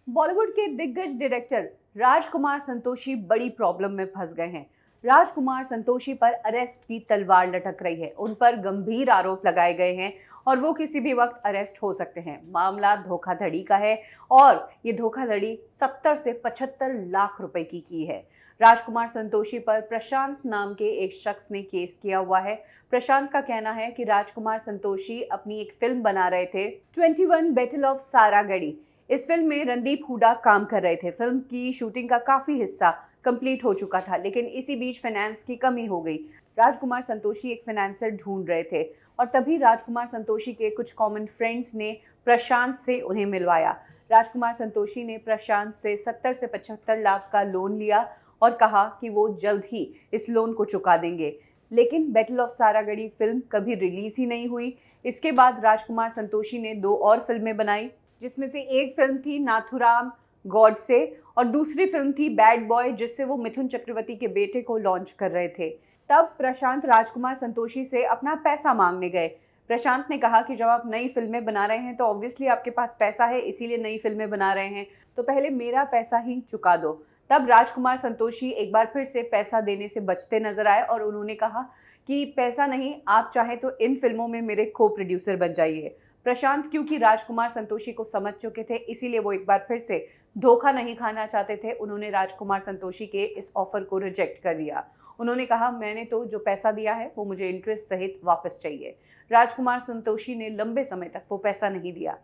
बॉलीवुड के दिग्गज डायरेक्टर राजकुमार संतोषी बड़ी प्रॉब्लम में फंस गए हैं। राजकुमार संतोषी पर अरेस्ट की तलवार लटक रही है। उन पर गंभीर आरोप लगाए गए हैं और वो किसी भी वक्त अरेस्ट हो सकते हैं। मामला धोखाधड़ी का है और ये धोखाधड़ी 70 से 75 लाख रुपए की है। राजकुमार संतोषी पर प्रशांत नाम के एक शख्स ने केस किया हुआ है। प्रशांत का कहना है कि राजकुमार संतोषी अपनी एक फिल्म बना रहे थे, 21 बैटल ऑफ सारागढ़ी। इस फिल्म में रणदीप हुड्डा काम कर रहे थे। फिल्म की शूटिंग का काफी हिस्सा कंप्लीट हो चुका था, लेकिन इसी बीच फाइनेंस की कमी हो गई। राजकुमार संतोषी एक फाइनेंसर ढूंढ रहे थे और तभी राजकुमार संतोषी के कुछ कॉमन फ्रेंड्स ने प्रशांत से उन्हें मिलवाया। राजकुमार संतोषी ने प्रशांत से 70 से 75 लाख का लोन लिया और कहा कि वो जल्द ही इस लोन को चुका देंगे। लेकिन बैटल ऑफ सारागढ़ी फिल्म कभी रिलीज ही नहीं हुई। इसके बाद राजकुमार संतोषी ने 2 और फिल्में बनाई, जिसमें से एक फिल्म थी नाथुराम गॉडसे और दूसरी फिल्म थी बैड बॉय, जिससे वो मिथुन चक्रवर्ती के बेटे को लॉन्च कर रहे थे। तब प्रशांत राजकुमार संतोषी से अपना पैसा मांगने गए। प्रशांत ने कहा कि जब आप नई फिल्में बना रहे हैं तो ऑब्वियसली आपके पास पैसा है, इसीलिए नई फिल्में बना रहे हैं, तो पहले मेरा पैसा ही चुका दो। तब राजकुमार संतोषी एक बार फिर से पैसा देने से बचते नजर आए और उन्होंने कहा कि पैसा नहीं, आप चाहे तो इन फिल्मों में मेरे को प्रोड्यूसर बन जाइए। प्रशांत क्योंकि राजकुमार संतोषी को समझ चुके थे, इसीलिए वो एक बार फिर से धोखा नहीं खाना चाहते थे। उन्होंने राजकुमार संतोषी के इस ऑफर को रिजेक्ट कर दिया। उन्होंने कहा, मैंने तो जो पैसा दिया है वो मुझे इंटरेस्ट सहित वापस चाहिए। राजकुमार संतोषी ने लंबे समय तक वो पैसा नहीं दिया।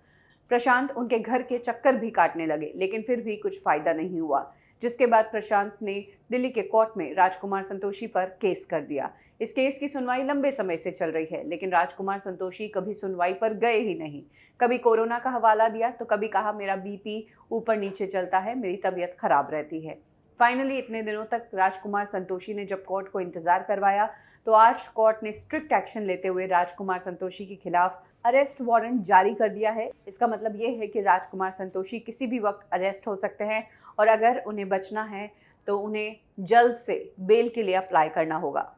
प्रशांत उनके घर के चक्कर भी काटने लगे, लेकिन फिर भी कुछ फायदा नहीं हुआ, जिसके बाद प्रशांत ने दिल्ली के कोर्ट में राजकुमार संतोषी पर केस कर दिया। इस केस की सुनवाई लंबे समय से चल रही है, लेकिन राजकुमार संतोषी कभी सुनवाई पर गए ही नहीं। कभी कोरोना का हवाला दिया तो कभी कहा मेरा बीपी ऊपर नीचे चलता है, मेरी तबीयत खराब रहती है। फाइनली इतने दिनों तक राजकुमार संतोषी ने जब कोर्ट को इंतजार करवाया तो आज कोर्ट ने स्ट्रिक्ट एक्शन लेते हुए राजकुमार संतोषी के खिलाफ अरेस्ट वारंट जारी कर दिया है। इसका मतलब ये है कि राजकुमार संतोषी किसी भी वक्त अरेस्ट हो सकते हैं और अगर उन्हें बचना है तो उन्हें जल्द से बेल के लिए अप्लाई करना होगा।